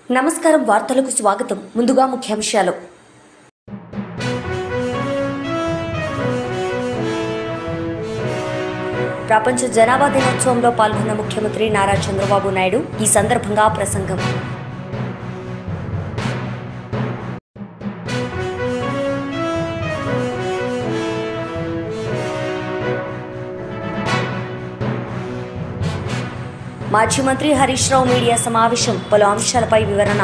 నమస్కారం వార్తలకు స్వాగతం. ముందుగా ముఖ్యాంశాలు. ప్రపంచ జనాభా దినోత్సవంలో పాల్గొన్న ముఖ్యమంత్రి నారా చంద్రబాబు నాయుడు ఈ సందర్భంగా ప్రసంగం. మాజీ మంత్రి హరీష్ రావు మీడియా సమావేశం, పలు అంశాలపై వివరణ.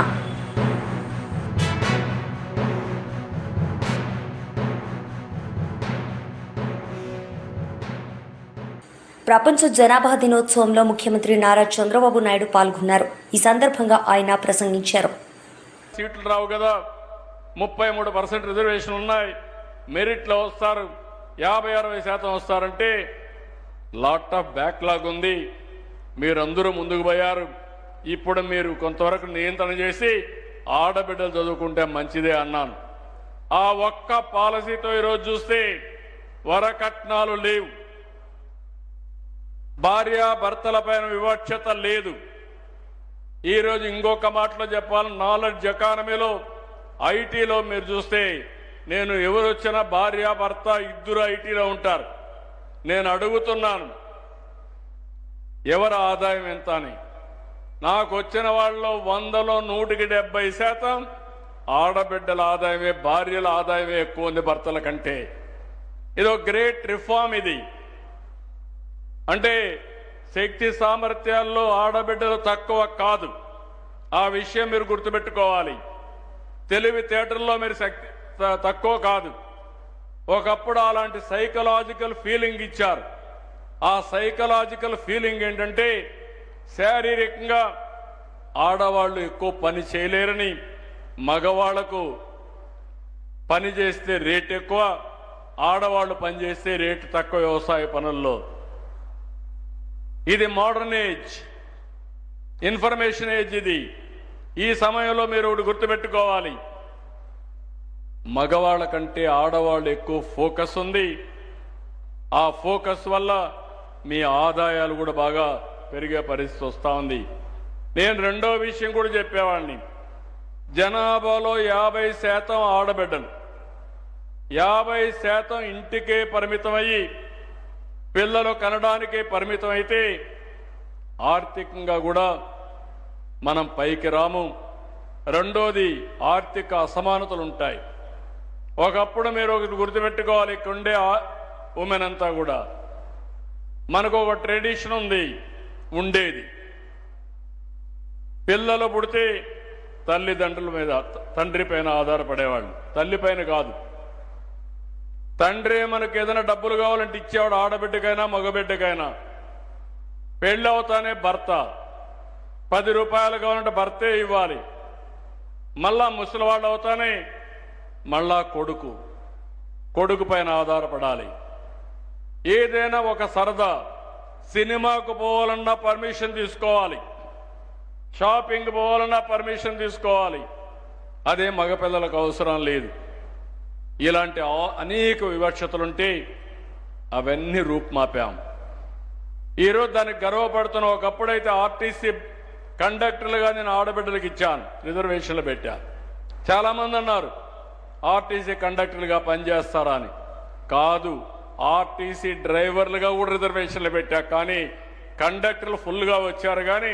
ప్రపంచ జనాభా దినోత్సవంలో ముఖ్యమంత్రి నారా చంద్రబాబు నాయుడు పాల్గొన్నారు. ఈ సందర్భంగా ఆయన ప్రసంగించారు. సీట్లు రావు కదా, 33% రిజర్వేషన్ ఉన్నాయి, మెరిట్లో వస్తారు, 50-60% వస్తారంటే లాట్ ఆఫ్ బ్యాక్లాగ్ ఉంది. మీరందరూ ముందుకు పోయారు. ఇప్పుడు మీరు కొంతవరకు నియంత్రణ చేసి ఆడబిడ్డలు చదువుకుంటే మంచిదే అన్నాను. ఆ ఒక్క పాలసీతో ఈరోజు చూస్తే వరకట్నాలు లేవు, భార్యాభర్తల పైన వివక్షత లేదు. ఈరోజు ఇంకొక మాటలో చెప్పాలి, నాలెడ్జ్ ఎకానమీలో ఐటీలో మీరు చూస్తే నేను ఎవరు వచ్చినా భార్యాభర్త ఇద్దరు ఐటీలో ఉంటారు. నేను అడుగుతున్నాను ఎవరి ఆదాయం ఎంత అని. నాకు వచ్చిన వాళ్ళలో 100లో 170% ఆడబిడ్డల ఆదాయమే, భార్యల ఆదాయమే ఎక్కువ ఉంది భర్తల కంటే. ఇదో గ్రేట్ రిఫార్మ్. ఇది అంటే శక్తి సామర్థ్యాల్లో ఆడబిడ్డలు తక్కువ కాదు. ఆ విషయం మీరు గుర్తుపెట్టుకోవాలి. తెలివితేటల్లో మీరు తక్కువ కాదు. ఒకప్పుడు అలాంటి సైకలాజికల్ ఫీలింగ్ ఇచ్చారు. ఆ సైకలాజికల్ ఫీలింగ్ ఏంటంటే శారీరకంగా ఆడవాళ్ళు ఎక్కువ పని చేయలేరని, మగవాళ్లకు పని చేస్తే రేట్ ఎక్కువ, ఆడవాళ్ళు పని చేస్తే రేటు తక్కువ వ్యవసాయ పనుల్లో. ఇది మోడర్న్ ఏజ్, ఇన్ఫర్మేషన్ ఏజ్. ఇది ఈ సమయంలో మీరు ఒకటి గుర్తుపెట్టుకోవాలి, మగవాళ్ళ కంటే ఆడవాళ్ళు ఎక్కువ ఫోకస్ ఉంది. ఆ ఫోకస్ వల్ల మీ ఆదాయాలు కూడా బాగా పెరిగే పరిస్థితి వస్తూ ఉంది. నేను రెండో విషయం కూడా చెప్పేవాడిని, జనాభాలో 50% ఆడబిడ్డలు, 50% ఇంటికే పరిమితమయ్యి పిల్లలు కనడానికే పరిమితం అయితే ఆర్థికంగా కూడా మనం పైకి రాము. రెండోది ఆర్థిక అసమానతలు ఉంటాయి. ఒకప్పుడు మీరు ఒకటి గుర్తుపెట్టుకోవాలి, ఇక్కడ ఉండే ఉమెన్ అంతా కూడా మనకు ఒక ట్రెడిషన్ ఉంది, ఉండేది పిల్లలు పుడితే తల్లిదండ్రుల మీద, తండ్రి పైన ఆధారపడేవాళ్ళు. తల్లి పైన కాదు, తండ్రి మనకు ఏదైనా డబ్బులు కావాలంటే ఇచ్చేవాడు, ఆడబిడ్డకైనా మగబిడ్డకైనా. పెళ్ళి అవుతానే భర్త, 10 రూపాయలు కావాలంటే భర్తే ఇవ్వాలి. మళ్ళా ముసలివాళ్ళు అవుతానే మళ్ళా కొడుకు పైన ఆధారపడాలి. ఏదైనా ఒక సరదా, సినిమాకు పోవాలన్నా పర్మిషన్ తీసుకోవాలి, షాపింగ్ పోవాలన్నా పర్మిషన్ తీసుకోవాలి. అదే మగపిల్లలకు అవసరం లేదు. ఇలాంటి అనేక వివక్షతలుంటే అవన్నీ రూపుమాపాం. ఈరోజు దానికి గర్వపడుతున్న. ఒకప్పుడైతే ఆర్టీసీ కండక్టర్లుగా నేను ఆడబిడ్డలకు ఇచ్చాను, రిజర్వేషన్లు పెట్టాను. చాలామంది అన్నారు ఆర్టీసీ కండక్టర్లుగా పనిచేస్తారా అని. కాదు, ఆర్టీసీ డ్రైవర్లుగా కూడా రిజర్వేషన్లు పెట్టా. కానీ కండక్టర్లు ఫుల్గా వచ్చారు, కానీ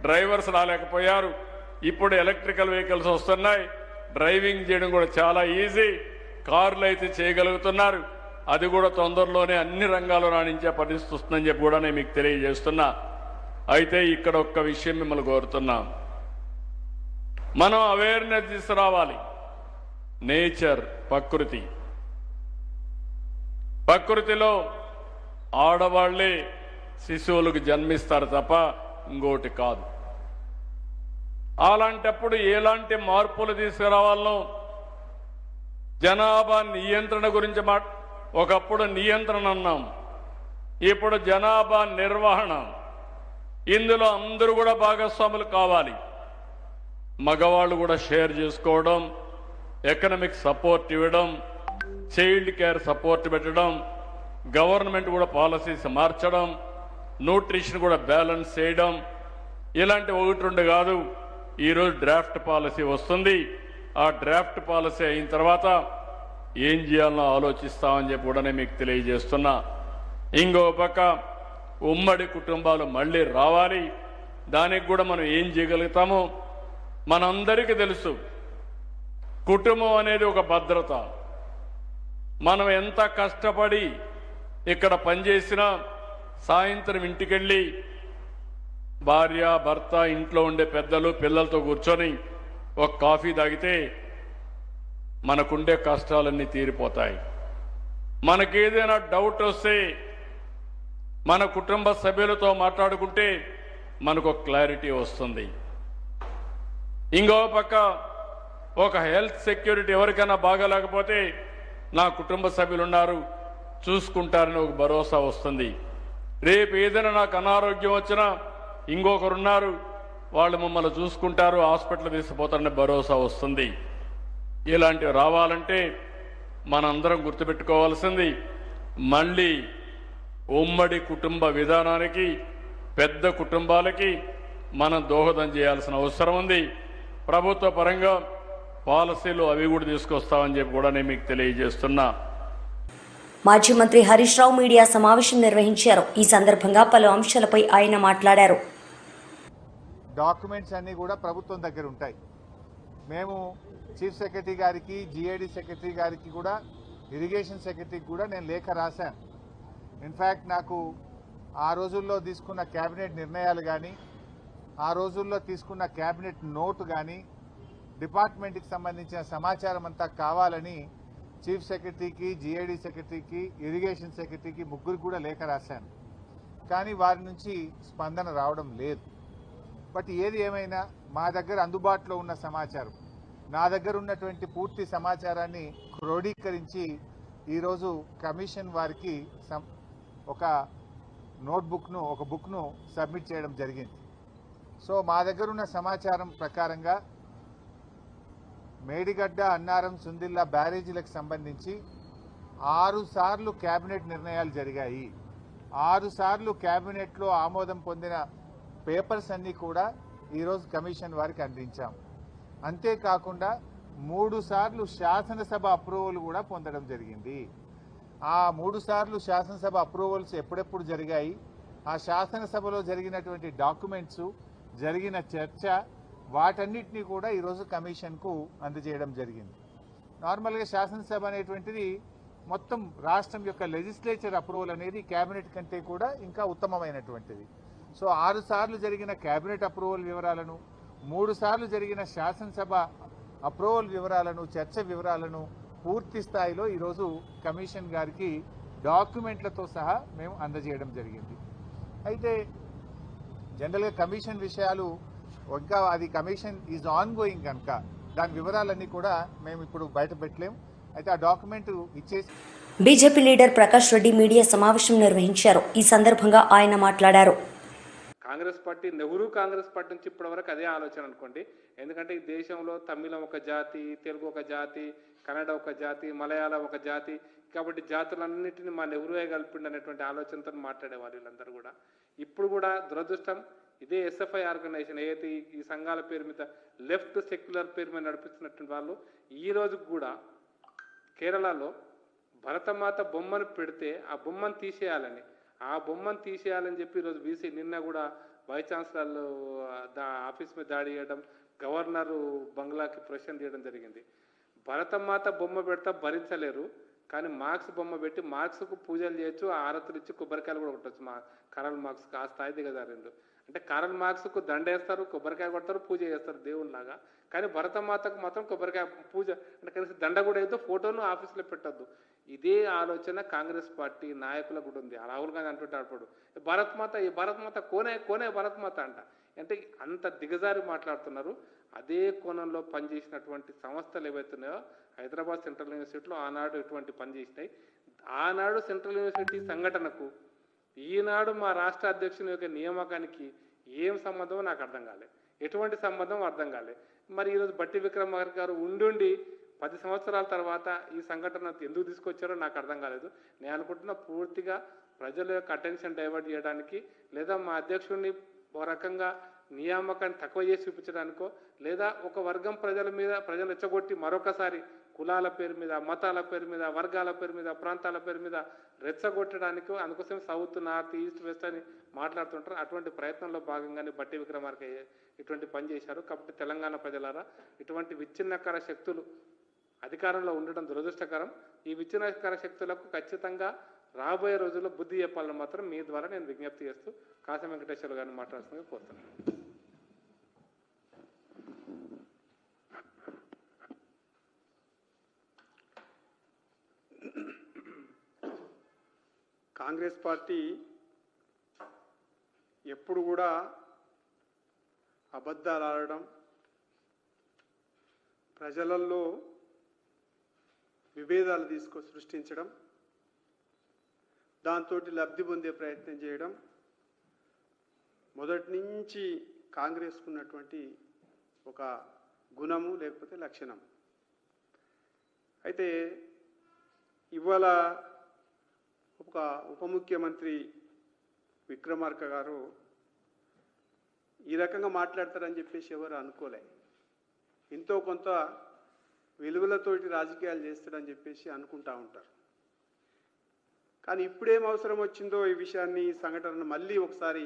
డ్రైవర్స్ రాలేకపోయారు. ఇప్పుడు ఎలక్ట్రికల్ వెహికల్స్ వస్తున్నాయి, డ్రైవింగ్ చేయడం కూడా చాలా ఈజీ. కార్లు అయితే చేయగలుగుతున్నారు. అది కూడా తొందరలోనే అన్ని రంగాల్లో రాణించే పరిస్థితి వస్తుందని చెప్పి కూడా నేను మీకు తెలియజేస్తున్నా. అయితే ఇక్కడ ఒక్క విషయం మిమ్మల్ని కోరుతున్నాం, మనం అవేర్నెస్ తీసుకురావాలి. నేచర్, ప్రకృతిలో ఆడవాళ్లే శిశువులకు జన్మిస్తారు తప్ప ఇంకోటి కాదు. అలాంటప్పుడు ఎలాంటి మార్పులు తీసుకురావాలో, జనాభా నియంత్రణ గురించి ఒకప్పుడు నియంత్రణ అన్నాం, ఇప్పుడు జనాభా నిర్వహణ. ఇందులో అందరూ కూడా భాగస్వాములు కావాలి. మగవాళ్ళు కూడా షేర్ చేసుకోవడం, ఎకనామిక్ సపోర్ట్ ఇవ్వడం, చైల్డ్ కేర్ సపోర్ట్ పెట్టడం, గవర్నమెంట్ కూడా పాలసీస్ మార్చడం, న్యూట్రిషన్ కూడా బ్యాలెన్స్ చేయడం, ఇలాంటి ఒకటి రెండు కాదు ఈరోజు డ్రాఫ్ట్ పాలసీ వస్తుంది. ఆ డ్రాఫ్ట్ పాలసీ అయిన తర్వాత ఏం చేయాలనో ఆలోచిస్తామని చెప్పి కూడా మీకు తెలియజేస్తున్నా. ఇంకో పక్క ఉమ్మడి కుటుంబాలు మళ్ళీ రావాలి. దానికి కూడా మనం ఏం చేయగలుగుతామో మనందరికీ తెలుసు. కుటుంబం అనేది ఒక భద్రత. మనం ఎంత కష్టపడి ఇక్కడ పనిచేసినా సాయంత్రం ఇంటికెళ్ళి భార్య భర్త ఇంట్లో ఉండే పెద్దలు పిల్లలతో కూర్చొని ఒక కాఫీ తాగితే మనకుండే కష్టాలన్నీ తీరిపోతాయి. మనకేదైనా డౌట్ వస్తే మన కుటుంబ సభ్యులతో మాట్లాడుకుంటే మనకు క్లారిటీ వస్తుంది. ఇంకో పక్క ఒక హెల్త్ సెక్యూరిటీ ఎవరికైనా బాగాలేకపోతే నా కుటుంబ సభ్యులు ఉన్నారు చూసుకుంటారని ఒక భరోసా వస్తుంది. రేపు ఏదైనా నాకు అనారోగ్యం వచ్చినా ఇంకొకరున్నారు వాళ్ళు మమ్మల్ని చూసుకుంటారు, హాస్పిటల్ తీసుకుపోతారని భరోసా వస్తుంది. ఇలాంటివి రావాలంటే మనందరం గుర్తుపెట్టుకోవాల్సింది మళ్ళీ ఉమ్మడి కుటుంబ విధానానికి పెద్ద కుటుంబాలకి మనం దోహదం చేయాల్సిన అవసరం ఉంది. ప్రభుత్వ పరంగా పాలసీలు అవి కూడా తీసుకొస్తామని చెప్పి కూడా నేను మీకు తెలియజేస్తున్నా. మాజీ మంత్రి హరీష్ రావు మీడియా సమావేశం నిర్వహించారు. ఈ సందర్భంగా పలు అంశాలపై ఆయన మాట్లాడారు. డాక్యుమెంట్స్ అన్నీ కూడా ప్రభుత్వం దగ్గర ఉంటాయి. మేము చీఫ్ సెక్రటరీ గారికి, జిఐడి సెక్రటరీ గారికి కూడా, ఇరిగేషన్ సెక్రటరీకి కూడా నేను లేఖ రాశాను. ఇన్ఫ్యాక్ట్ నాకు ఆ రోజుల్లో తీసుకున్న క్యాబినెట్ నిర్ణయాలు కానీ, ఆ రోజుల్లో తీసుకున్న క్యాబినెట్ నోటు కానీ, డిపార్ట్మెంట్కి సంబంధించిన సమాచారం అంతా కావాలని చీఫ్ సెక్రటరీకి, జిఐడి సెక్రటరీకి, ఇరిగేషన్ సెక్రటరీకి ముగ్గురు కూడా లేఖ రాశాను. కానీ వారి నుంచి స్పందన రావడం లేదు. బట్ ఏది ఏమైనా మా దగ్గర అందుబాటులో ఉన్న సమాచారం, నా దగ్గర ఉన్నటువంటి పూర్తి సమాచారాన్ని క్రోడీకరించి ఈరోజు కమిషన్ వారికి ఒక నోట్బుక్ను, ఒక బుక్ను సబ్మిట్ చేయడం జరిగింది. సో మా దగ్గర ఉన్న సమాచారం ప్రకారంగా మేడిగడ్డ, అన్నారం, సుందిల్లా బ్యారేజీలకు సంబంధించి 6 సార్లు క్యాబినెట్ నిర్ణయాలు జరిగాయి. 6 సార్లు క్యాబినెట్లో ఆమోదం పొందిన పేపర్స్ అన్నీ కూడా ఈరోజు కమిషన్ వారికి అందించాం. అంతేకాకుండా 3 సార్లు శాసనసభ అప్రూవల్ కూడా పొందడం జరిగింది. ఆ 3 సార్లు శాసనసభ అప్రూవల్స్ ఎప్పుడెప్పుడు జరిగాయి, ఆ శాసనసభలో జరిగినటువంటి డాక్యుమెంట్స్, జరిగిన చర్చ, వాటన్నిటినీ కూడా ఈరోజు కమిషన్కు అందజేయడం జరిగింది. నార్మల్గా శాసనసభ అనేటువంటిది మొత్తం రాష్ట్రం యొక్క లెజిస్లేచర్ అప్రూవల్ అనేది క్యాబినెట్ కంటే కూడా ఇంకా ఉత్తమమైనటువంటిది. సో 6 సార్లు జరిగిన క్యాబినెట్ అప్రూవల్ వివరాలను, 3 సార్లు జరిగిన శాసనసభ అప్రూవల్ వివరాలను, చర్చ వివరాలను పూర్తి స్థాయిలో ఈరోజు కమిషన్ గారికి డాక్యుమెంట్లతో సహా మేము అందజేయడం జరిగింది. అయితే జనరల్గా కమిషన్ విషయాలు ఇంకా అది కమిషన్ ఈజ్ ఆన్ గోయింగ్ కనుక దాని వివరాలన్నీ కూడా మేము ఇప్పుడు బయట పెట్టలేము. అయితే ఆ డాక్యుమెంట్ ఇచ్చేసి BJP leader Prakash Reddy media సమావేశం నిర్వహించారు. ఈ సందర్భంగా ఆయన మాట్లాడారు. కాంగ్రెస్ పార్టీ, నెహ్రూ కాంగ్రెస్ పార్టీ నుంచి ఇప్పటి వరకు అదే ఆలోచన అనుకోండి. ఎందుకంటే ఈ దేశంలో తమిళం ఒక జాతి, తెలుగు ఒక జాతి, కన్నడ ఒక జాతి, మలయాళం ఒక జాతి, కాబట్టి జాతులన్నింటినీ మా నెహ్రూయే కలిపిండి అనేటువంటి ఆలోచనతో మాట్లాడేవారు వీళ్ళందరూ కూడా. ఇప్పుడు కూడా దురదృష్టం ఇదే ఎస్ఎఫ్ఐ ఆర్గనైజేషన్ ఏదైతే ఈ సంఘాల పేరు మీద లెఫ్ట్ సెక్యులర్ పేరు మీద నడిపిస్తున్నటువంటి వాళ్ళు ఈ రోజు కూడా కేరళలో భరతమాత బొమ్మను పెడితే ఆ బొమ్మను తీసేయాలని చెప్పి ఈరోజు బీసీ నిన్న కూడా వైస్ ఛాన్సలర్ ఆఫీస్ మీద దాడి చేయడం, గవర్నరు బంగ్లాకి ప్రశ్న చేయడం జరిగింది. భరతమాత బొమ్మ పెడతా భరించలేరు, కానీ మార్క్స్ బొమ్మ పెట్టి మార్క్స్కు పూజలు చేయొచ్చు, ఆరతులు ఇచ్చి కొబ్బరికాయలు కూడా కొట్టచ్చు. కరల్ మార్క్స్కి ఆ స్థాయి దిగజారిండు. అంటే కరల్ మార్క్స్కు దండేస్తారు, కొబ్బరికాయ కొడతారు, పూజ చేస్తారు దేవుళ్ళలాగా. కానీ భరతమాతకు మాత్రం కొబ్బరికాయ పూజ అంటే కనీసం దండ కూడా ఏదో ఫోటోను ఆఫీసులో పెట్టద్దు. ఇదే ఆలోచన కాంగ్రెస్ పార్టీ నాయకులకు కూడా ఉంది. రాహుల్ గాంధీ అంటుంటాడు భరతమాత కోనే భరతమాత అంట. అంటే అంత దిగజారి మాట్లాడుతున్నారు. అదే కోణంలో పనిచేసినటువంటి సంస్థలు ఏవైతున్నాయో హైదరాబాద్ సెంట్రల్ యూనివర్సిటీలో ఆనాడు ఎటువంటి పనిచేసినాయి, ఆనాడు సెంట్రల్ యూనివర్సిటీ సంఘటనకు ఈనాడు మా రాష్ట్ర అధ్యక్షుని యొక్క నియామకానికి ఏం సంబంధమో నాకు అర్థం కాలే, ఎటువంటి సంబంధం అర్థం కాలే. మరి ఈరోజు బట్టి విక్రమార్క గారు ఉండి 10 సంవత్సరాల తర్వాత ఈ సంఘటన ఎందుకు తీసుకొచ్చారో నాకు అర్థం కాలేదు. నేను అనుకుంటున్నా పూర్తిగా ప్రజల యొక్క అటెన్షన్ డైవర్ట్ చేయడానికి, లేదా మా అధ్యక్షుడిని ఒక రకంగా నియామకాన్ని తక్కువ చేసి చూపించడానికో లేదా ఒక వర్గం ప్రజలు రెచ్చగొట్టి మరొకసారి కులాల పేరు మీద, మతాల పేరు మీద, వర్గాల పేరు మీద, ప్రాంతాల పేరు మీద రెచ్చగొట్టడానికో, అందుకోసం సౌత్, నార్త్, ఈస్ట్, వెస్ట్ అని మాట్లాడుతుంటారు. అటువంటి ప్రయత్నంలో భాగంగానే బట్టి విక్రమార్క ఇటువంటి పని చేశారు. కాబట్టి తెలంగాణ ప్రజలారా, ఇటువంటి విచ్ఛిన్నకర శక్తులు అధికారంలో ఉండడం దురదృష్టకరం. ఈ విచ్ఛిన్నకర శక్తులకు ఖచ్చితంగా రాబోయే రోజుల్లో బుద్ధి చెప్పాలని మాత్రం మీ ద్వారా నేను విజ్ఞప్తి చేస్తూ కాశీ వెంకటేశ్వర గారిని మాట్లాడుతుందని కోరుతున్నాను. కాంగ్రెస్ పార్టీ ఎప్పుడు కూడా అబద్ధాలు ఆడడం, ప్రజలలో విభేదాలు సృష్టించడం, దాంతో లబ్ధి పొందే ప్రయత్నం చేయడం మొదటి నుంచి కాంగ్రెస్కు ఉన్నటువంటి ఒక గుణము లేకపోతే లక్షణం. అయితే ఇవాళ ఒక ఉప ముఖ్యమంత్రి విక్రమార్క గారు ఈ రకంగా మాట్లాడతారని చెప్పేసి ఎవరు అనుకోలే. ఎంతో కొంత విలువలతోటి రాజకీయాలు చేస్తాడని చెప్పేసి అనుకుంటా ఉంటారు. కానీ ఇప్పుడేం అవసరం వచ్చిందో ఈ విషయాన్ని, ఈ సంఘటనను మళ్ళీ ఒకసారి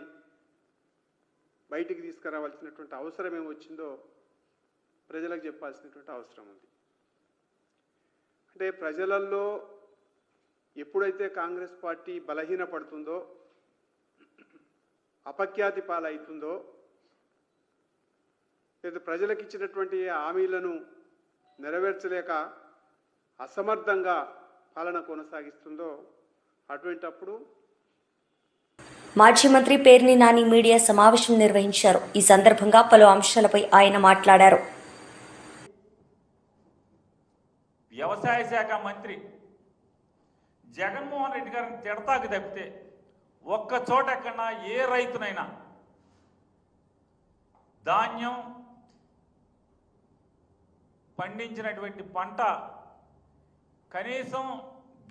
బయటికి తీసుకురావాల్సినటువంటి అవసరం ఏమొచ్చిందో ప్రజలకు చెప్పాల్సినటువంటి అవసరం ఉంది. అంటే ప్రజలలో ఎప్పుడైతే కాంగ్రెస్ పార్టీ బలహీనపడుతుందో, అపఖ్యాతి పాలవుతుందో, లేదా ప్రజలకు ఇచ్చినటువంటి హామీలను నెరవేర్చలేక అసమర్థంగా పాలన కొనసాగిస్తుందో, అటువంటప్పుడు మాజీ మంత్రి పేర్ని నాని మీడియా సమావేశం నిర్వహించారు. ఈ సందర్భంగా పలు అంశాలపై ఆయన మాట్లాడారు. వ్యవసాయ శాఖ మంత్రి జగన్మోహన్ రెడ్డి గారిని తిడతాకు తప్పితే ఒక్క చోట ఎక్కడన్నా ఏ రైతునైనా ధాన్యం పండించినటువంటి పంట కనీసం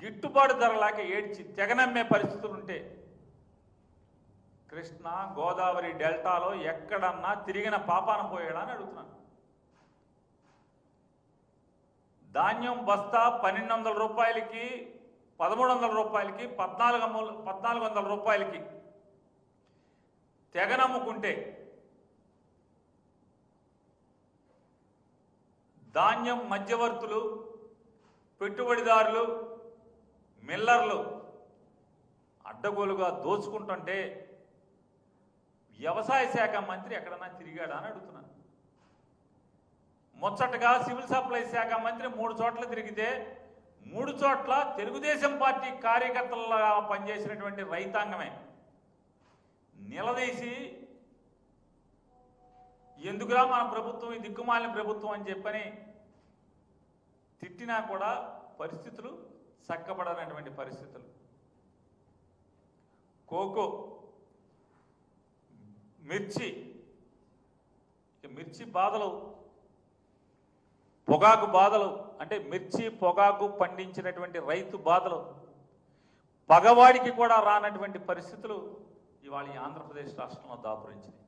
గిట్టుబాటు ధరలాగా ఏడ్చి తెగనమ్మే పరిస్థితులు ఉంటే కృష్ణా గోదావరి డెల్టాలో ఎక్కడన్నా తిరిగిన పాపాన పోయాడా అని అడుగుతున్నాను. ధాన్యం బస్తా 1200 రూపాయలకి, 1300 రూపాయలకి, 1400 రూపాయలకి తెగనమ్ముకుంటే ధాన్యం మధ్యవర్తులు, పెట్టుబడిదారులు, మిల్లర్లు అడ్డగోలుగా దోచుకుంటుంటే వ్యవసాయ శాఖ మంత్రి ఎక్కడన్నా తిరిగాడా అని అడుగుతున్నాను. ముచ్చటగా సివిల్ సప్లై శాఖ మంత్రి 3 చోట్ల తిరిగితే 3 చోట్ల తెలుగుదేశం పార్టీ కార్యకర్తలుగా పనిచేసినటువంటి రైతాంగమే నిలదీసి ఎందుకురా మన ప్రభుత్వం ఈ దిక్కుమాలిన ప్రభుత్వం అని చెప్పని తిట్టినా కూడా పరిస్థితులు చక్కబడనటువంటి పరిస్థితులు. కోకో, మిర్చి బాధలు, పొగాకు బాధలు, అంటే మిర్చి పొగాకు పండించినటువంటి రైతు బాధలు పగవాడికి కూడా రానటువంటి పరిస్థితులు ఇవాళ ఈ ఆంధ్రప్రదేశ్ రాష్ట్రంలో దాపురించింది.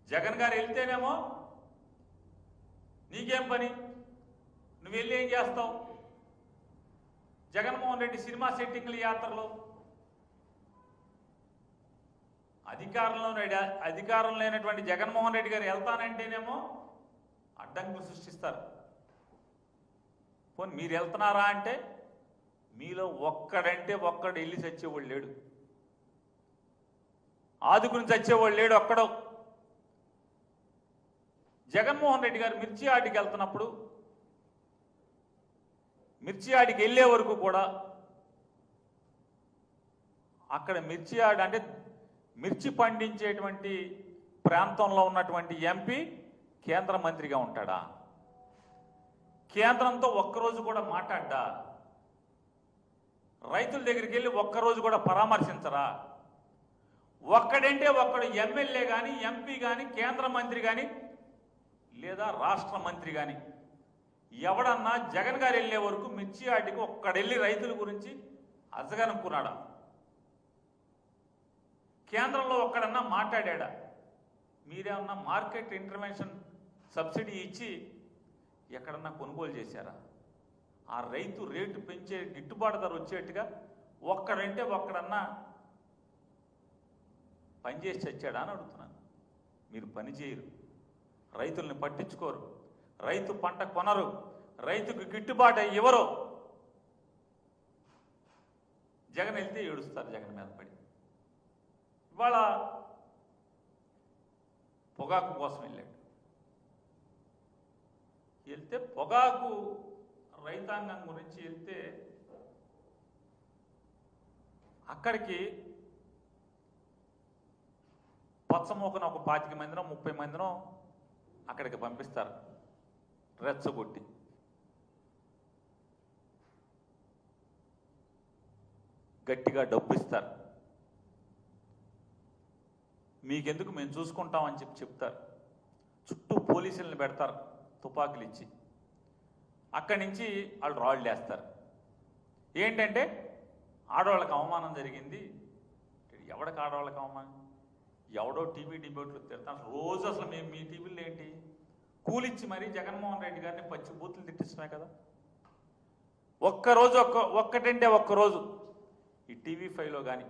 జగన్ గారు వెళ్తేనేమో నీకేం పని, నువ్వు వెళ్ళి ఏం చేస్తావు? జగన్మోహన్ రెడ్డి సినిమా సెట్టింగ్ల యాత్రలో అధికారం లేనటువంటి జగన్మోహన్ రెడ్డి గారు వెళ్తానంటేనేమో అడ్డంకులు సృష్టిస్తారు. పోనీ మీరు వెళ్తున్నారా అంటే మీలో ఒక్కడు వెళ్ళి చచ్చేవాళ్ళు లేడు, ఆదుకుని చచ్చేవాళ్ళు లేడు ఒక్కడో. జగన్మోహన్ రెడ్డి గారు మిర్చి ఆడికి వెళ్తున్నప్పుడు, మిర్చి ఆడికి వెళ్ళే వరకు కూడా అక్కడ మిర్చి ఆడి అంటే మిర్చి పండించేటువంటి ప్రాంతంలో ఉన్నటువంటి ఎంపీ కేంద్ర మంత్రిగా ఉంటాడా? కేంద్రంతో ఒక్కరోజు కూడా మాట్లాడ్డా? రైతుల దగ్గరికి వెళ్ళి ఒక్కరోజు కూడా పరామర్శించరా? ఒక్కడంటే ఒక్కడు ఎమ్మెల్యే కానీ, ఎంపీ కానీ, కేంద్ర మంత్రి కానీ, లేదా రాష్ట్ర మంత్రి కానీ ఎవడన్నా జగన్ గారు వెళ్ళే వరకు మిర్చి ఆటికి ఒక్కడెళ్ళి రైతుల గురించి అజగనుకున్నాడా? కేంద్రంలో ఒక్కడన్నా మాట్లాడా? మీరేమన్నా మార్కెట్ ఇంటర్వెన్షన్ సబ్సిడీ ఇచ్చి ఎక్కడన్నా కొనుగోలు చేశారా? ఆ రైతు రేటు పెంచే గిట్టుబాటు ధర వచ్చేట్టుగా ఒక్కడంటే ఒక్కడన్నా పనిచేసి చచ్చాడా అని అడుగుతున్నాను. మీరు పని చేయరు, రైతుల్ని పట్టించుకోరు, రైతు పంట కొనరు, రైతుకు గిట్టుబాటు ఇవ్వరు. జగన్ వెళ్తే ఏడుస్తారు జగన్ మీద పడి. ఇవాళ పొగాకు కోసం వెళ్తే పొగాకు రైతాంగం గురించి వెళ్తే అక్కడికి పచ్చమోకన ఒక 25 మందినో 30 మందినో అక్కడికి పంపిస్తారు రెచ్చగొట్టి. గట్టిగా డబ్బు ఇస్తారు, మీకెందుకు మేము చూసుకుంటామని చెప్తారు. చుట్టూ పోలీసులను పెడతారు తుపాకులు ఇచ్చి. అక్కడి నుంచి వాళ్ళు రాళ్ళు వేస్తారు. ఏంటంటే ఆడవాళ్ళకి అవమానం జరిగింది. ఎవడికి ఆడవాళ్ళకి అవమానం? ఎవడో టీవీ డిబేట్లు తిడతాను రోజు. అసలు మేము మీ టీవీలో ఏంటి కూలిచ్చి మరీ జగన్మోహన్ రెడ్డి గారిని పచ్చి బూతులు తిట్టిస్తున్నాయి కదా. ఒక్కరోజు ఒక్కటంటే ఒక్కరోజు ఈ TV5లో కానీ,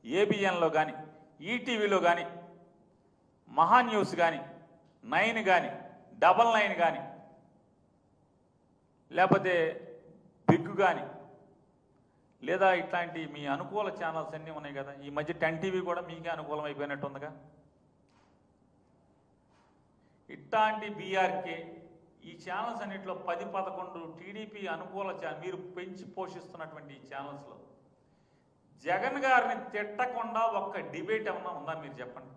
ABNలో కానీ, ఈటీవీలో కానీ, మహా న్యూస్ కానీ, 9 కానీ, 99 కానీ, లేకపోతే బిగ్ కానీ, లేదా ఇట్లాంటి మీ అనుకూల ఛానల్స్ అన్నీ ఉన్నాయి కదా. ఈ మధ్య 10 TV కూడా మీకే అనుకూలం అయిపోయినట్టుందిగా. ఇట్లాంటి BRK ఈ ఛానల్స్ అన్నింటిలో 10-11 టీడీపీ అనుకూల మీరు పెంచి పోషిస్తున్నటువంటి ఈ ఛానల్స్లో జగన్ గారిని తిట్టకుండా ఒక్క డిబేట్ ఏమన్నా ఉందా మీరు చెప్పండి.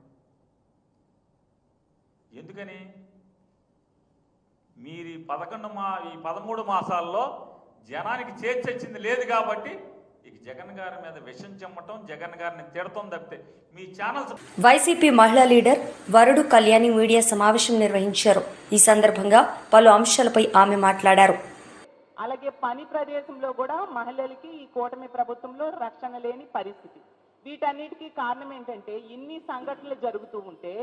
ఎందుకని? మీరు ఈ 13 మాసాల్లో జనానికి చేర్చొచ్చింది లేదు కాబట్టి ఇక జగన్ గారి మీద విషం చెమ్మటం, జగన్ గారిని తిడతం తప్పితే మీ ఛానల్స్. వైసీపీ మహిళా లీడర్ వరుడు కళ్యాణి మీడియా సమావేశం నిర్వహించారు. ఈ సందర్భంగా పలు అంశాలపై ఆమె మాట్లాడారు. అలాగే పని ప్రదేశంలో కూడా మహిళలకి ఈ కూటమి ప్రభుత్వంలో రక్షణ లేని పరిస్థితి. వీటన్నిటికీ కారణం ఏంటంటే ఇన్ని సంఘటనలు జరుగుతూ ఉంటే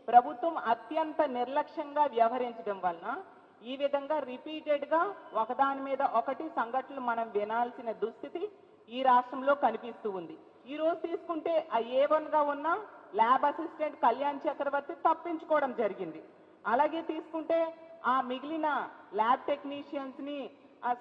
ప్రభుత్వం అత్యంత నిర్లక్ష్యంగా వ్యవహరించడం వలన ఈ విధంగా రిపీటెడ్గా ఒకదాని మీద ఒకటి సంఘటనలు మనం వినాల్సిన దుస్థితి ఈ రాష్ట్రంలో కనిపిస్తూ ఉంది. ఈ రోజు తీసుకుంటే ఆ A1గా ఉన్న ల్యాబ్ అసిస్టెంట్ కళ్యాణ్ చక్రవర్తి తప్పించుకోవడం జరిగింది. అలాగే తీసుకుంటే ఆ మిగిలిన ల్యాబ్ టెక్నీషియన్స్ని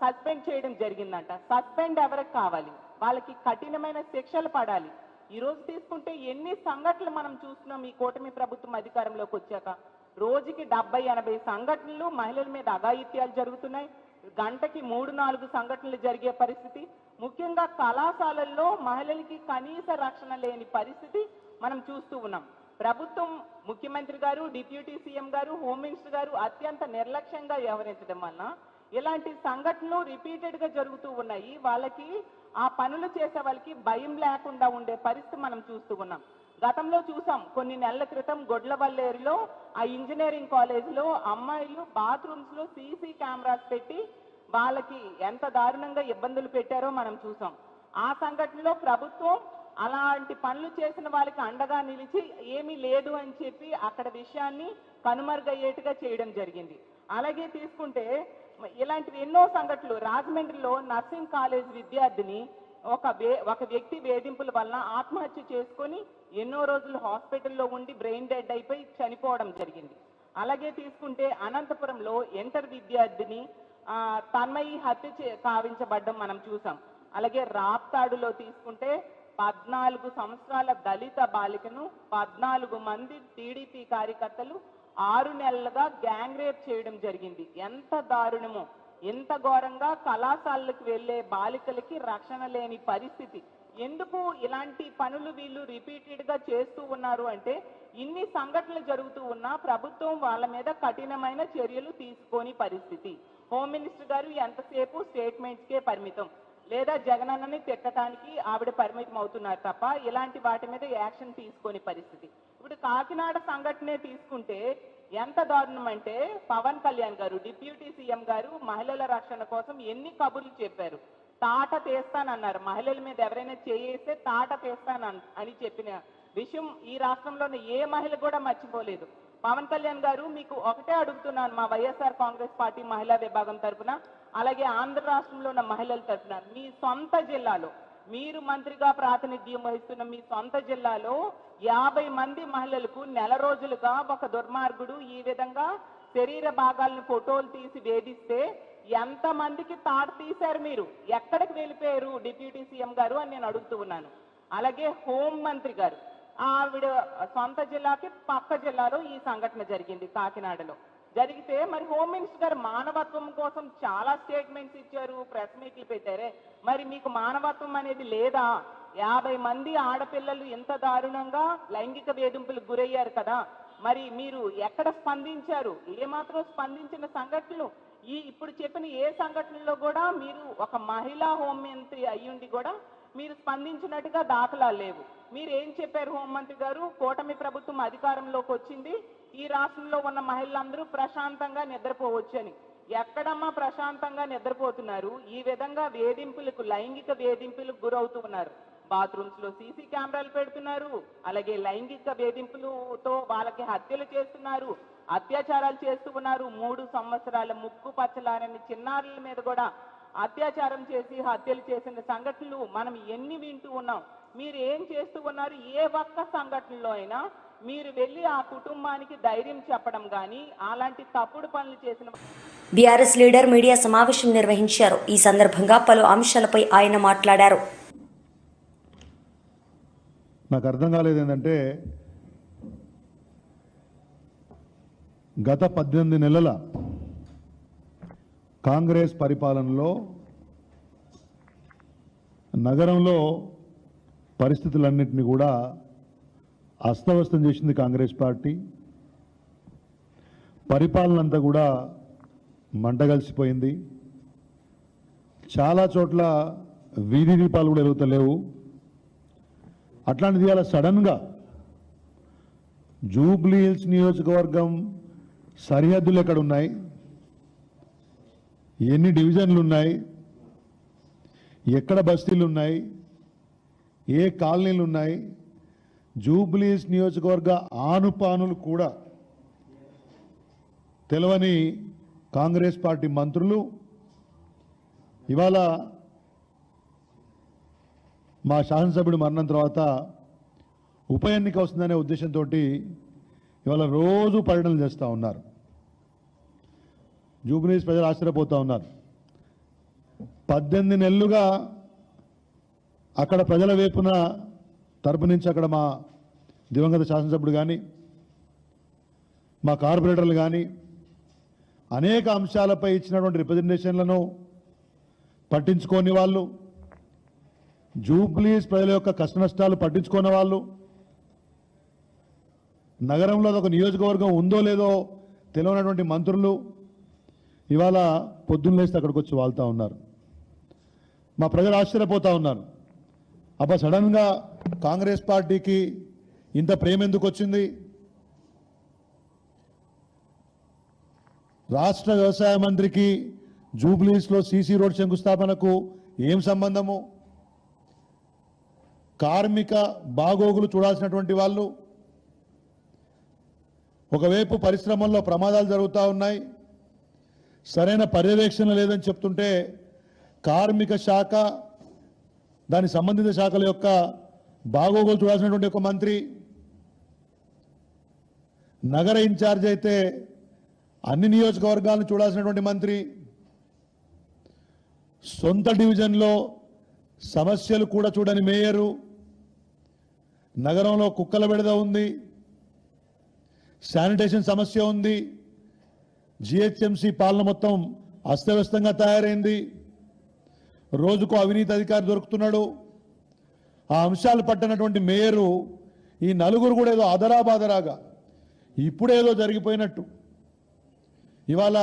సస్పెండ్ చేయడం జరిగిందంట. సస్పెండ్ ఎవరికి కావాలి? వాళ్ళకి కఠినమైన శిక్షలు పడాలి. ఈ రోజు తీసుకుంటే ఎన్ని సంఘటనలు మనం చూస్తున్నాం ఈ కూటమి ప్రభుత్వం అధికారంలోకి వచ్చాక. రోజుకి 70-80 సంఘటనలు మహిళల మీద అఘాయిత్యాలు జరుగుతున్నాయి. గంటకి 3-4 సంఘటనలు జరిగే పరిస్థితి. ముఖ్యంగా కళాశాలల్లో మహిళలకి కనీస రక్షణ లేని పరిస్థితి మనం చూస్తూ ఉన్నాం. ప్రభుత్వం, ముఖ్యమంత్రి గారు, డిప్యూటీ సీఎం గారు, హోమ్ మినిస్టర్ గారు అత్యంత నిర్లక్ష్యంగా వ్యవహరించడం వలన ఇలాంటి సంఘటనలు రిపీటెడ్గా జరుగుతూ ఉన్నాయి. వాళ్ళకి ఆ పనులు చేసే వాళ్ళకి భయం లేకుండా ఉండే పరిస్థితి మనం చూస్తూ ఉన్నాం. గతంలో చూసాం కొన్ని నెలల క్రితం గొడ్లవల్లేరులో ఆ ఇంజనీరింగ్ కాలేజీలో అమ్మాయిలు బాత్రూమ్స్లో CC కెమెరాస్ పెట్టి వాళ్ళకి ఎంత దారుణంగా ఇబ్బందులు పెట్టారో మనం చూసాం. ఆ సంఘటనలో ప్రభుత్వం అలాంటి పనులు చేసిన వాళ్ళకి అండగా నిలిచి ఏమీ లేదు అని చెప్పి అక్కడ విషయాన్ని కనుమరుగయ్యేట్టుగా చేయడం జరిగింది. అలాగే తీసుకుంటే ఇలాంటివి ఎన్నో సంఘటనలు. రాజమండ్రిలో నర్సింగ్ కాలేజ్ విద్యార్థిని ఒక వ్యక్తి వేధింపుల వల్ల ఆత్మహత్య చేసుకొని ఎన్నో రోజులు హాస్పిటల్లో ఉండి బ్రెయిన్ డెడ్ అయిపోయి చనిపోవడం జరిగింది. అలాగే తీసుకుంటే అనంతపురంలో ఇంటర్ విద్యార్థిని తన్మయి హత్య కావించబడ్డం మనం చూసాం. అలాగే రాప్తాడులో తీసుకుంటే 14 సంవత్సరాల దళిత బాలికను 14 మంది టీడీపీ కార్యకర్తలు 6 నెలలుగా గ్యాంగ్ రేప్ చేయడం జరిగింది. ఎంత దారుణమో! ఎంత ఘోరంగా కళాశాలలకు వెళ్లే బాలికలకి రక్షణ లేని పరిస్థితి. ఎందుకు ఇలాంటి పనులు వీళ్ళు రిపీటెడ్గా చేస్తూ ఉన్నారు అంటే ఇన్ని సంఘటనలు జరుగుతూ ఉన్నా ప్రభుత్వం వాళ్ళ మీద కఠినమైన చర్యలు తీసుకోని పరిస్థితి. హోమ్ మినిస్టర్ గారు ఎంతసేపు స్టేట్మెంట్స్కే పరిమితం, లేదా జగనన్నని తిట్టడానికి ఆవిడ పరిమితం అవుతున్నారు తప్ప ఇలాంటి వాటి మీద యాక్షన్ తీసుకొని పరిస్థితి. ఇప్పుడు కాకినాడ సంఘటనే తీసుకుంటే ఎంత దారుణం అంటే పవన్ కళ్యాణ్ గారు, డిప్యూటీ సీఎం గారు మహిళల రక్షణ కోసం ఎన్ని కబుర్లు చెప్పారు. తాట తీస్తానన్నారు. మహిళల మీద ఎవరైనా చేయేస్తే తాట తీస్తాను అని చెప్పిన విషయం ఈ రాష్ట్రంలోని ఏ మహిళ కూడా మర్చిపోలేదు. పవన్ కళ్యాణ్ గారు, మీకు ఒకటే అడుగుతున్నాను మా వైఎస్ఆర్ కాంగ్రెస్ పార్టీ మహిళా విభాగం తరఫున, అలాగే ఆంధ్ర రాష్ట్రంలో ఉన్న మహిళల తరఫున, మీ సొంత జిల్లాలో మీరు మంత్రిగా ప్రాతినిధ్యం వహిస్తున్న మీ సొంత జిల్లాలో 50 మంది మహిళలకు నెల రోజులుగా ఒక దుర్మార్గుడు ఈ విధంగా శరీర భాగాలను ఫోటోలు తీసి వేధిస్తే ఎంతమందికి తాడు తీశారు? మీరు ఎక్కడికి వెళ్ళిపోయారు డిప్యూటీ సీఎం గారు అని నేను అడుగుతూ ఉన్నాను. అలాగే హోం మంత్రి గారు, ఆవిడ సొంత జిల్లాకి పక్క జిల్లాలో ఈ సంఘటన జరిగింది, కాకినాడలో జరిగితే మరి హోమ్ మినిస్టర్ గారు మానవత్వం కోసం చాలా స్టేట్మెంట్స్ ఇచ్చారు, ప్రెస్ మీట్లు పెట్టారే, మరి మీకు మానవత్వం అనేది లేదా? 50 మంది ఆడపిల్లలు ఎంత దారుణంగా లైంగిక వేధింపులకు గురయ్యారు కదా, మరి మీరు ఎక్కడ స్పందించారు? ఏమాత్రం స్పందించిన సంఘటనలు ఇప్పుడు చెప్పిన ఏ సంఘటనలో కూడా మీరు ఒక మహిళా హోంమంత్రి అయ్యుండి కూడా మీరు స్పందించినట్టుగా దాఖలాలు లేవు. మీరు ఏం చెప్పారు హోంమంత్రి గారు? కూటమి ప్రభుత్వం అధికారంలోకి వచ్చింది, ఈ రాష్ట్రంలో ఉన్న మహిళలందరూ ప్రశాంతంగా నిద్రపోవచ్చు అని. ఎక్కడమ్మా ప్రశాంతంగా నిద్రపోతున్నారు? ఈ విధంగా వేధింపులకు, లైంగిక వేధింపులకు గురవుతూ ఉన్నారు. బాత్రూమ్స్ లో సీసీ కెమెరాలు పెడుతున్నారు, అలాగే లైంగిక వేధింపులతో వాళ్ళకి హత్యలు చేస్తున్నారు, అత్యాచారాలు చేస్తూ ఉన్నారు. 3 సంవత్సరాల ముక్కు పచ్చలారని చిన్నారుల మీద కూడా అత్యాచారం చేసి హత్యలు చేసిన సంఘటనలు మనం ఎన్ని వింటూ ఉన్నాం. మీరు ఏం చేస్తూ ఉన్నారు? ఏ ఒక్క సంఘటనలో అయినా మీరు వెళ్ళి ఆ కుటుంబానికి ధైర్యం చెప్పడం కానీ అలాంటి తప్పుడు పనులు చేసిన బీఆర్ఎస్ లీడర్ మీడియా సమావేశం నిర్వహించారు. ఈ సందర్భంగా పలు అంశాలపై ఆయన మాట్లాడారు. నాకు అర్థం కాలేదు ఏంటంటే, గత 18 నెలల కాంగ్రెస్ పరిపాలనలో నగరంలో పరిస్థితులన్నింటినీ కూడా అస్తవ్యస్తం చేసింది కాంగ్రెస్ పార్టీ. పరిపాలన అంతా కూడా మంటగలిసిపోయింది. చాలా చోట్ల వీధి దీపాలు కూడా వెలుగుతలేవు. అట్లాంటిది అలా సడన్గా జూబ్లీ హిల్స్ నియోజకవర్గం సరిహద్దులు ఎక్కడ ఉన్నాయి, ఎన్ని డివిజన్లు ఉన్నాయి, ఎక్కడ బస్తీలు ఉన్నాయి, ఏ కాలనీలు ఉన్నాయి, జూబ్లీ హిల్స్ నియోజకవర్గ ఆనుపానులు కూడా తెలవని కాంగ్రెస్ పార్టీ మంత్రులు ఇవాళ మా శాసనసభ్యుడు మరణం తర్వాత ఉప ఎన్నిక వస్తుందనే ఉద్దేశంతో ఇవాళ రోజు పర్యటనలు చేస్తూ ఉన్నారు. జూబ్లీస్ ప్రజలు ఆశ్చర్యపోతూ ఉన్నారు. 18 నెలలుగా అక్కడ ప్రజల వైపున తరపు నుంచి అక్కడ మా దివంగత శాసనసభ్యుడు కానీ, మా కార్పొరేటర్లు కానీ అనేక అంశాలపై ఇచ్చినటువంటి రిప్రజెంటేషన్లను పట్టించుకోని వాళ్ళు, జూబ్లీస్ ప్రజల యొక్క కష్ట నష్టాలు పట్టించుకున్న వాళ్ళు, నగరంలో ఒక నియోజకవర్గం ఉందో లేదో తెలియనటువంటి మంత్రులు ఇవాళ పొద్దున్న లేస్తే అక్కడికి వచ్చి వాళ్తూ ఉన్నారు. మా ప్రజలు ఆశ్చర్యపోతూ ఉన్నారు. అబ్బా, సడన్గా కాంగ్రెస్ పార్టీకి ఇంత ప్రేమ ఎందుకు వచ్చింది? రాష్ట్ర వ్యవసాయ మంత్రికి జూబ్లీస్లో సీసీ రోడ్ శంకుస్థాపనకు ఏం సంబంధము? కార్మిక బాగోగులు చూడాల్సినటువంటి వాళ్ళు ఒకవైపు పరిశ్రమల్లో ప్రమాదాలు జరుగుతూ ఉన్నాయి, సరైన పర్యవేక్షణ లేదని చెప్తుంటే కార్మిక శాఖ, దాని సంబంధిత శాఖల యొక్క బాగోగులు చూడాల్సినటువంటి ఒక మంత్రి, నగర ఇన్ఛార్జ్ అయితే అన్ని నియోజకవర్గాలను చూడాల్సినటువంటి మంత్రి, సొంత డివిజన్లో సమస్యలు కూడా చూడని మేయరు, నగరంలో కుక్కల బెడద ఉంది, శానిటేషన్ సమస్య ఉంది, జిహెచ్ఎంసీ పాలన మొత్తం అస్తవ్యస్తంగా తయారైంది, రోజుకు అవినీతి అధికారి దొరుకుతున్నాడు. ఆ అంశాలు పట్టనటువంటి మేయరు ఈ నలుగురు కూడా ఏదో అదరాబాదరాగా ఇప్పుడేదో జరిగిపోయినట్టు ఇవాళ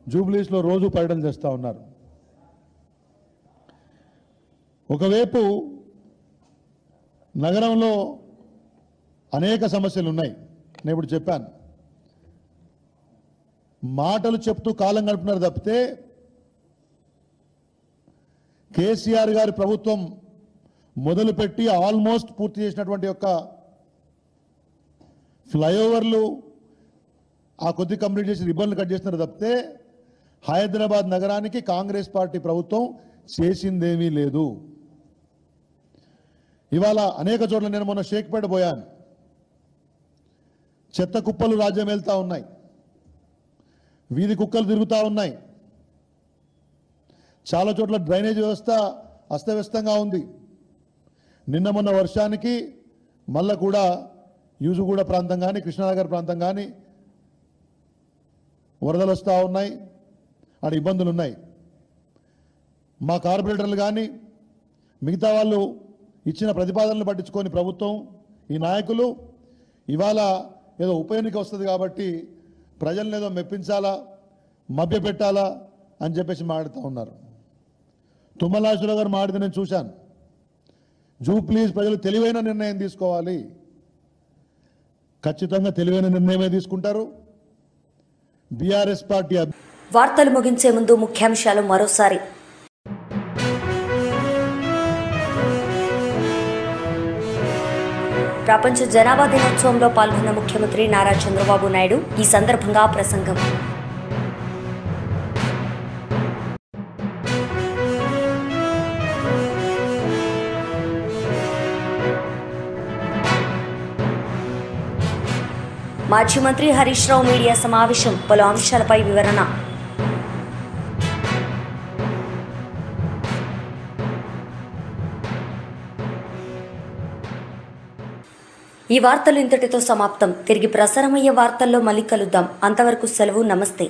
జూబ్లీస్లో రోజు పర్యటన చేస్తూ ఉన్నారు. ఒకవైపు నగరంలో అనేక సమస్యలు ఉన్నాయి. నేను ఇప్పుడు చెప్పాను, మాటలు చెప్తూ కాలం గడుపుతున్నారు తప్పితే కేసీఆర్ గారి ప్రభుత్వం మొదలుపెట్టి ఆల్మోస్ట్ పూర్తి చేసినటువంటి యొక్క ఫ్లైఓవర్లు, ఆ కొద్ది కంప్లీట్ చేసి రిబ్బన్లు కట్ చేస్తున్నారు తప్పితే హైదరాబాద్ నగరానికి కాంగ్రెస్ పార్టీ ప్రభుత్వం చేసిందేమీ లేదు. ఇవాళ అనేక చోట్ల నేను మొన్న షేక్పేట పోయాను. చెత్త కుప్పలు రాజ్యం వెళ్తూ ఉన్నాయి, వీధి కుక్కలు తిరుగుతూ ఉన్నాయి, చాలా చోట్ల డ్రైనేజ్ వ్యవస్థ అస్తవ్యస్తంగా ఉంది. నిన్న మొన్న వర్షానికి మళ్ళా కూడా యూజుగూడ ప్రాంతం కానీ కృష్ణానగర్ ప్రాంతం కానీ వరదలు వస్తూ ఉన్నాయి, అక్కడ ఇబ్బందులు ఉన్నాయి. మా కార్పొరేటర్లు కానీ మిగతా వాళ్ళు ఇచ్చిన ప్రతిపాదనలు పట్టించుకొని ప్రభుత్వం ఈ నాయకులు ఇవాళ ఏదో ఉప ఎన్నిక వస్తుంది కాబట్టి ప్రజలను ఏదో మెప్పించాలా మభ్యపెట్టాలా అని చెప్పేసి మాట్లాడుతూ ఉన్నారు. తుమ్మలాశ్వర గారు మాట్లాడితే నేను చూశాను. ప్లీజ్ ప్రజలు తెలివైన నిర్ణయం తీసుకోవాలి, ఖచ్చితంగా తెలివైన నిర్ణయమే తీసుకుంటారు. బీఆర్ఎస్ పార్టీ వార్తలు ముగించే ముందు ముఖ్యాంశాలు మరోసారి. ప్రపంచ జనాభా దినోత్సవంలో పాల్గొన్న ముఖ్యమంత్రి నారా చంద్రబాబు నాయుడు. ఈ సందర్భంగా ప్రసంగం. మాజీ మంత్రి హరీష్ రావు మీడియా సమావేశం, పలు అంశాలపై వివరణ. ఈ వార్తలు ఇంతటితో సమాప్తం. తిరిగి ప్రసారమయ్యే వార్తల్లో మళ్ళీ కలుద్దాం. అంతవరకు సెలవు. నమస్తే.